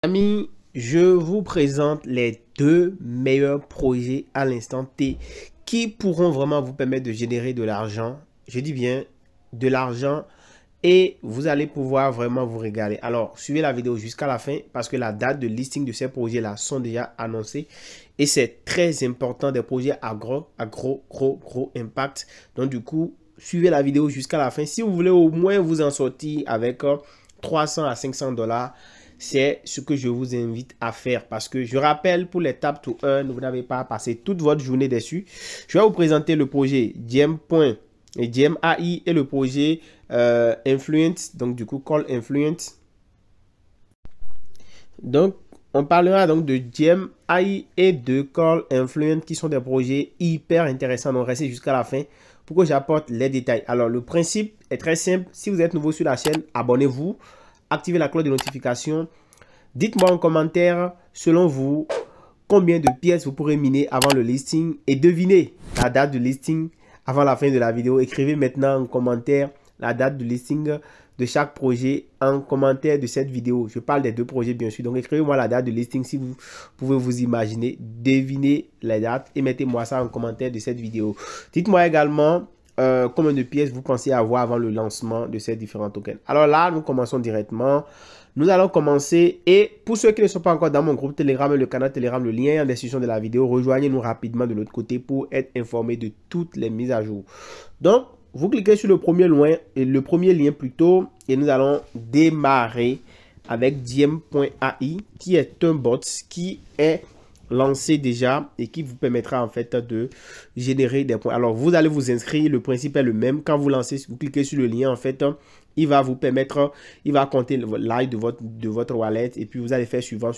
Amis, je vous présente les deux meilleurs projets à l'instant T qui pourront vraiment vous permettre de générer de l'argent. Je dis bien de l'argent et vous allez pouvoir vraiment vous régaler. Alors, suivez la vidéo jusqu'à la fin parce que la date de listing de ces projets-là sont déjà annoncées et c'est très important, des projets à gros impact. Donc, du coup, suivez la vidéo jusqu'à la fin. Si vous voulez au moins vous en sortir avec 300 à 500 $, c'est ce que je vous invite à faire parce que je rappelle, pour les tap to earn, vous n'avez pas à passer toute votre journée dessus. Je vais vous présenter le projet Diem AI et le projet Influence, donc du coup Call Influence. Donc on parlera donc de Diem AI et de Call Influence qui sont des projets hyper intéressants. Donc restez jusqu'à la fin pour que j'apporte les détails. Alors le principe est très simple. Si vous êtes nouveau sur la chaîne, abonnez-vous, activez la cloche de notification. Dites-moi en commentaire, selon vous, combien de pièces vous pourrez miner avant le listing et devinez la date de listing avant la fin de la vidéo. Écrivez maintenant en commentaire la date de listing de chaque projet en commentaire de cette vidéo. Je parle des deux projets bien sûr. Donc écrivez-moi la date de listing si vous pouvez vous imaginer, devinez la date et mettez-moi ça en commentaire de cette vidéo. Dites-moi également combien de pièces vous pensez avoir avant le lancement de ces différents tokens. Alors là, nous commençons directement. Nous allons commencer et pour ceux qui ne sont pas encore dans mon groupe Telegram et le canal Telegram, le lien est en description de la vidéo. Rejoignez-nous rapidement de l'autre côté pour être informé de toutes les mises à jour. Donc, vous cliquez sur le premier lien plutôt et nous allons démarrer avec Diem.ai qui est un bot qui est lancé déjà et qui vous permettra en fait de générer des points. Alors, vous allez vous inscrire. Le principe est le même. Quand vous lancez, vous cliquez sur le lien en fait. Il va vous permettre, il va compter le like de votre wallet et puis vous allez faire suivant.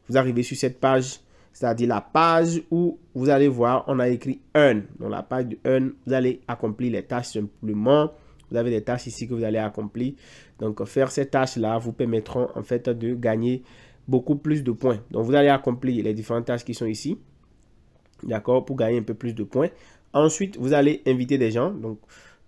Vous arrivez sur cette page, c'est-à-dire la page où vous allez voir, on a écrit Earn. Dans la page de Earn, vous allez accomplir les tâches simplement. Vous avez des tâches ici que vous allez accomplir. Donc, faire ces tâches-là vous permettront en fait de gagner beaucoup plus de points. Donc, vous allez accomplir les différentes tâches qui sont ici. D'accord, pour gagner un peu plus de points. Ensuite, vous allez inviter des gens. Donc,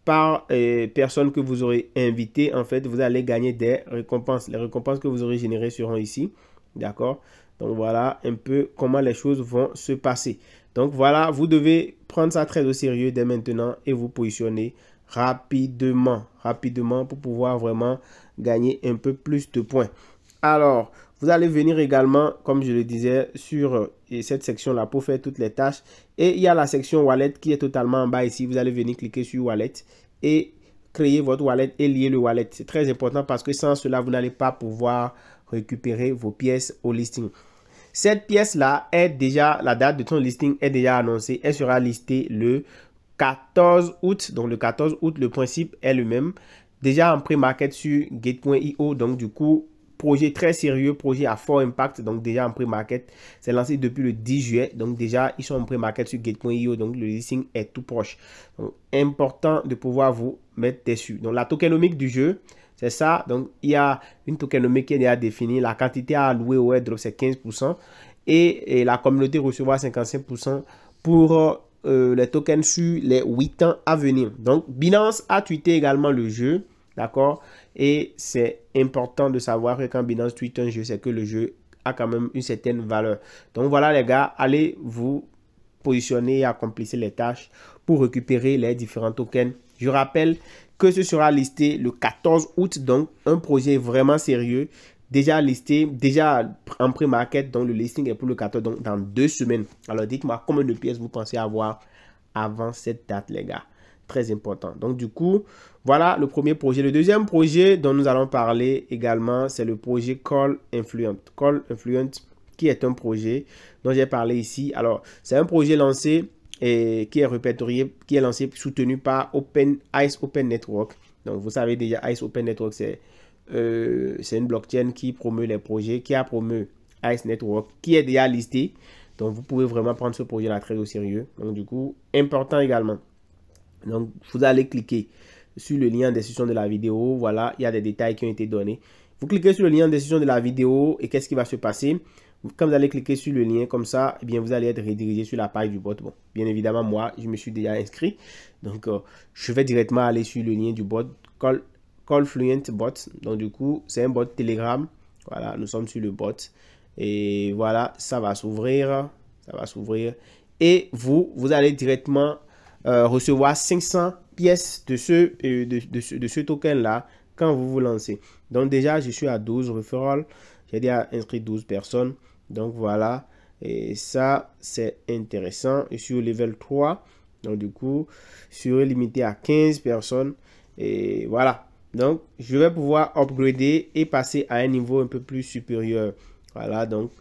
par personne que vous aurez invité, en fait, vous allez gagner des récompenses. Les récompenses que vous aurez générées seront ici. D'accord? Donc, voilà un peu comment les choses vont se passer. Donc, voilà, vous devez prendre ça très au sérieux dès maintenant et vous positionner rapidement pour pouvoir vraiment gagner un peu plus de points. Alors, vous allez venir également, comme je le disais, sur cette section-là pour faire toutes les tâches. Et il y a la section Wallet qui est totalement en bas ici. Vous allez venir cliquer sur Wallet et créer votre wallet et lier le wallet. C'est très important parce que sans cela, vous n'allez pas pouvoir récupérer vos pièces au listing. Cette pièce-là est déjà, la date de ton listing est déjà annoncée. Elle sera listée le 14 août. Donc, le 14 août, le principe est le même. Déjà en pré-market sur Gate.io. Donc, du coup, projet très sérieux, projet à fort impact. Donc, déjà en pré-market, c'est lancé depuis le 10 juillet. Donc, déjà, ils sont en pré-market sur Gate.io. Donc, le listing est tout proche. Donc, important de pouvoir vous mettre dessus. Donc, la tokenomique du jeu, c'est ça. Donc, il y a une tokenomique qui est déjà définie. La quantité à allouer au airdrop, c'est 15%. Et la communauté recevra 55% pour les tokens sur les 8 ans à venir. Donc, Binance a tweeté également le jeu. D'accord? Et c'est important de savoir que quand Binance tweet un jeu, c'est que le jeu a quand même une certaine valeur. Donc, voilà les gars, allez vous positionner et accomplissez les tâches pour récupérer les différents tokens. Je rappelle que ce sera listé le 14 août, donc un projet vraiment sérieux, déjà listé, déjà en pré-market, donc le listing est pour le 14, donc dans 2 semaines. Alors dites-moi combien de pièces vous pensez avoir avant cette date les gars, très important. Donc du coup, voilà le premier projet. Le deuxième projet dont nous allons parler également, c'est le projet Call Influence. Call Influence qui est un projet dont j'ai parlé ici. Alors c'est un projet lancé et qui est répertorié, qui est lancé, soutenu par Ice Open Network. Donc, vous savez déjà, Ice Open Network, c'est une blockchain qui promeut les projets, qui a promu Ice Network, qui est déjà listé. Donc, vous pouvez vraiment prendre ce projet-là très au sérieux. Donc, du coup, important également. Donc, vous allez cliquer sur le lien en description de la vidéo. Voilà, il y a des détails qui ont été donnés. Vous cliquez sur le lien en description de la vidéo et qu'est-ce qui va se passer? Quand vous allez cliquer sur le lien comme ça, eh bien, vous allez être redirigé sur la page du bot. Bon, bien évidemment, moi, je me suis déjà inscrit. Donc, je vais directement aller sur le lien du bot Call Fluent Bot. Donc, du coup, c'est un bot Telegram Voilà, nous sommes sur le bot. Et voilà, ça va s'ouvrir. Ça va s'ouvrir. Et vous allez directement recevoir 500 pièces de ce token-là quand vous vous lancez. Donc déjà, je suis à 12 referrals. J'ai déjà inscrit 12 personnes. Donc voilà. Et ça, c'est intéressant. Je suis au level 3. Donc du coup, je serai limité à 15 personnes. Et voilà. Donc, je vais pouvoir upgrader et passer à un niveau un peu plus supérieur. Voilà, donc,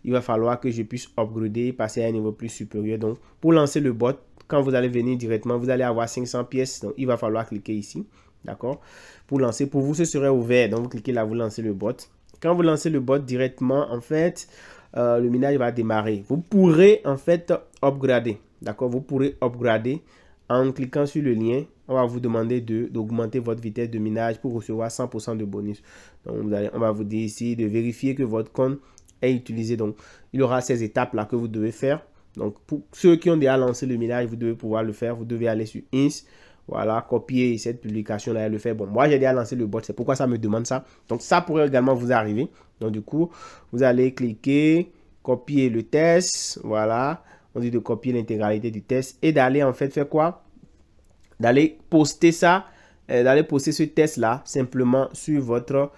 il va falloir que je puisse upgrader et passer à un niveau plus supérieur. Donc, pour lancer le bot, quand vous allez venir directement, vous allez avoir 500 pièces. Donc, il va falloir cliquer ici. D'accord? Pour lancer, pour vous, ce serait ouvert. Donc, vous cliquez là, vous lancez le bot. Quand vous lancez le bot directement, en fait, le minage va démarrer. Vous pourrez, en fait, upgrader. D'accord? Vous pourrez upgrader en cliquant sur le lien. On va vous demander d'augmenter votre vitesse de minage pour recevoir 100% de bonus. Donc, on va vous dire ici de vérifier que votre compte est utilisé. Donc, il y aura ces étapes-là que vous devez faire. Donc, pour ceux qui ont déjà lancé le minage, vous devez pouvoir le faire. Vous devez aller sur Ins. Voilà, copier cette publication-là et le faire. Bon, moi, j'ai déjà lancé le bot. C'est pourquoi ça me demande ça. Donc, ça pourrait également vous arriver. Donc, du coup, vous allez cliquer, copier le test. Voilà. On dit de copier l'intégralité du test et d'aller en fait faire quoi? D'aller poster ça, d'aller poster ce test-là simplement sur votre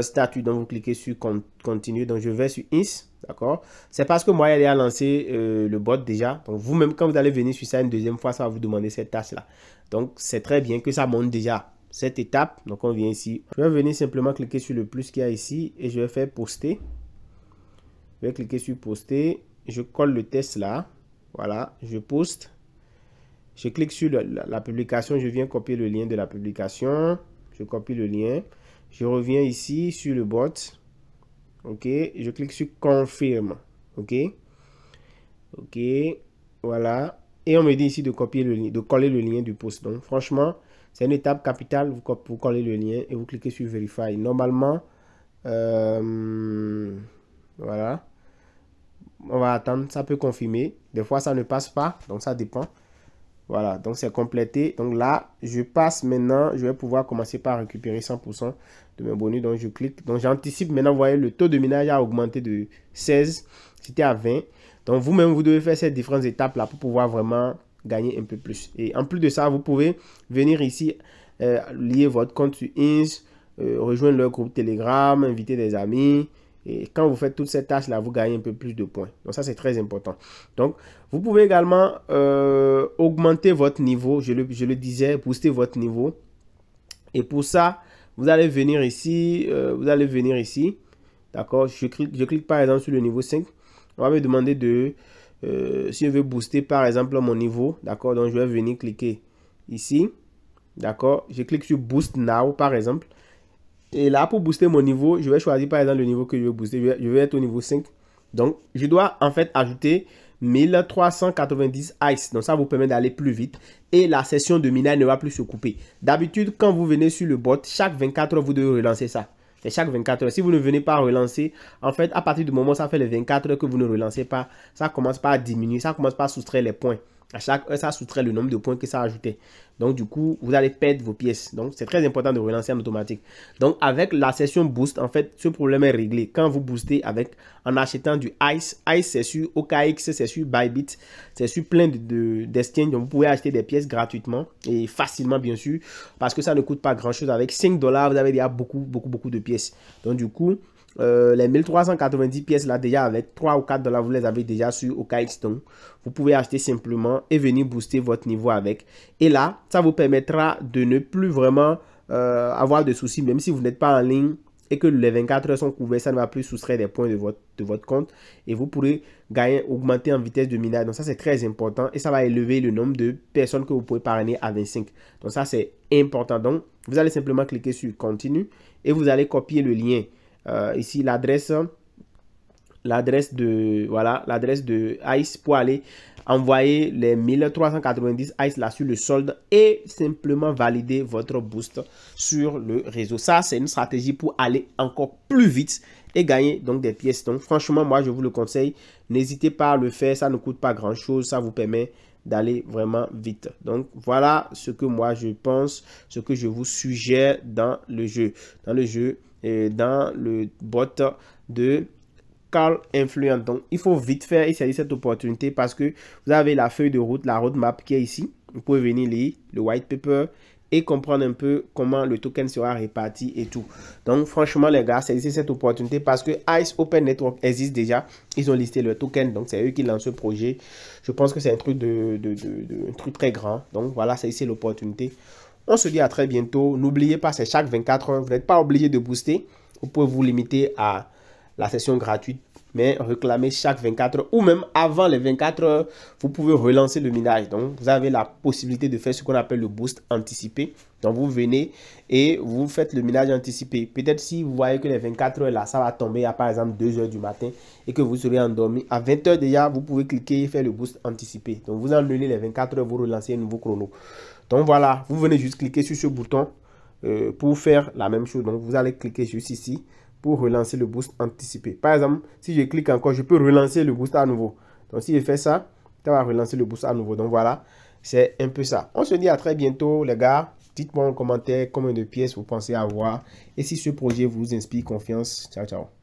statut. Donc, vous cliquez sur continue. Donc, je vais sur Ins. D'accord? C'est parce que moi, j'ai déjà lancé le bot déjà. Donc, vous-même, quand vous allez venir sur ça une deuxième fois, ça va vous demander cette tâche-là. Donc, c'est très bien que ça monte déjà cette étape. Donc, on vient ici. Je vais venir simplement cliquer sur le plus qu'il y a ici et je vais faire poster. Je vais cliquer sur poster. Je colle le test là. Voilà, je poste. Je clique sur la publication. Je viens copier le lien de la publication. Je copie le lien. Je reviens ici sur le bot. OK. Je clique sur confirme. OK. OK. Voilà. Et on me dit ici de copier le lien, de coller le lien du post. Donc, franchement, c'est une étape capitale. Vous collez le lien et vous cliquez sur Verify. Normalement, voilà. On va attendre, ça peut confirmer. Des fois, ça ne passe pas, donc ça dépend. Voilà, donc c'est complété. Donc là, je passe maintenant, je vais pouvoir commencer par récupérer 100% de mes bonus. Donc je clique, donc j'anticipe maintenant, vous voyez, le taux de minage a augmenté de 16, c'était à 20. Donc vous-même, vous devez faire ces différentes étapes là pour pouvoir vraiment gagner un peu plus. Et en plus de ça, vous pouvez venir ici, lier votre compte sur Ins, rejoindre leur groupe Telegram, inviter des amis. Et quand vous faites toutes ces tâches-là, vous gagnez un peu plus de points. Donc ça, c'est très important. Donc, vous pouvez également augmenter votre niveau. Je le disais, booster votre niveau. Et pour ça, vous allez venir ici. D'accord? Je clique par exemple sur le niveau 5. On va me demander de... si je veux booster par exemple mon niveau. D'accord? Donc, je vais venir cliquer ici. D'accord? Je clique sur Boost Now par exemple. Et là, pour booster mon niveau, je vais choisir par exemple le niveau que je veux booster. Je vais être au niveau 5. Donc, je dois en fait ajouter 1390 Ice. Donc, ça vous permet d'aller plus vite. Et la session de minage ne va plus se couper. D'habitude, quand vous venez sur le bot, chaque 24 heures, vous devez relancer ça. C'est chaque 24 heures. Si vous ne venez pas relancer, en fait, à partir du moment où ça fait les 24 heures que vous ne relancez pas, ça commence pas à diminuer. Ça commence pas à soustraire les points. À chaque heure, ça soustrait le nombre de points que ça a ajouté. Donc, du coup, vous allez perdre vos pièces. Donc, c'est très important de relancer en automatique. Donc, avec la session boost, en fait, ce problème est réglé. Quand vous boostez en achetant du Ice, Ice, c'est sur OKX, c'est sur Bybit, c'est sur plein d'exchanges. Donc, vous pouvez acheter des pièces gratuitement et facilement, bien sûr, parce que ça ne coûte pas grand-chose. Avec 5 $, vous avez déjà beaucoup de pièces. Donc, du coup, les 1390 pièces là, déjà avec 3 ou 4 $, vous les avez déjà sur OKX. Donc, vous pouvez acheter simplement et venir booster votre niveau avec. Et là, ça vous permettra de ne plus vraiment avoir de soucis, même si vous n'êtes pas en ligne et que les 24 heures sont couvertes, ça ne va plus soustraire des points de votre compte. Et vous pourrez augmenter en vitesse de minage. Donc, ça, c'est très important. Et ça va élever le nombre de personnes que vous pouvez parrainer à 25. Donc, ça, c'est important. Donc, vous allez simplement cliquer sur Continue et vous allez copier le lien. Ici l'adresse de Ice pour aller envoyer les 1390 Ice là sur le solde et simplement valider votre boost sur le réseau. Ça, c'est une stratégie pour aller encore plus vite et gagner donc des pièces. Donc franchement, moi je vous le conseille, n'hésitez pas à le faire, ça ne coûte pas grand chose, ça vous permet d'aller vraiment vite. Donc voilà ce que moi je pense, ce que je vous suggère dans le jeu. dans le bot de Call Influent. Donc, il faut vite faire et saisir cette opportunité parce que vous avez la feuille de route, la roadmap qui est ici. Vous pouvez venir lire le white paper et comprendre un peu comment le token sera réparti et tout. Donc, franchement, les gars, saisissez cette opportunité parce que ICE Open Network existe déjà. Ils ont listé le token, donc c'est eux qui lancent ce projet. Je pense que c'est un truc un truc très grand. Donc, voilà, saisissez l'opportunité. On se dit à très bientôt. N'oubliez pas, c'est chaque 24 heures. Vous n'êtes pas obligé de booster. Vous pouvez vous limiter à la session gratuite, mais réclamer chaque 24 heures ou même avant les 24 heures, vous pouvez relancer le minage. Donc, vous avez la possibilité de faire ce qu'on appelle le boost anticipé. Donc, vous venez et vous faites le minage anticipé. Peut-être si vous voyez que les 24 heures là, ça va tomber à par exemple 2 heures du matin et que vous serez endormi. À 20 heures déjà, vous pouvez cliquer et faire le boost anticipé. Donc, vous annulez les 24 heures, vous relancez un nouveau chrono. Donc, voilà, vous venez juste cliquer sur ce bouton pour faire la même chose. Donc, vous allez cliquer juste ici pour relancer le boost anticipé. Par exemple, si je clique encore, je peux relancer le boost à nouveau. Donc, si je fais ça, ça va relancer le boost à nouveau. Donc, voilà, c'est un peu ça. On se dit à très bientôt, les gars. Dites-moi en commentaire combien de pièces vous pensez avoir. Et si ce projet vous inspire confiance. Ciao, ciao.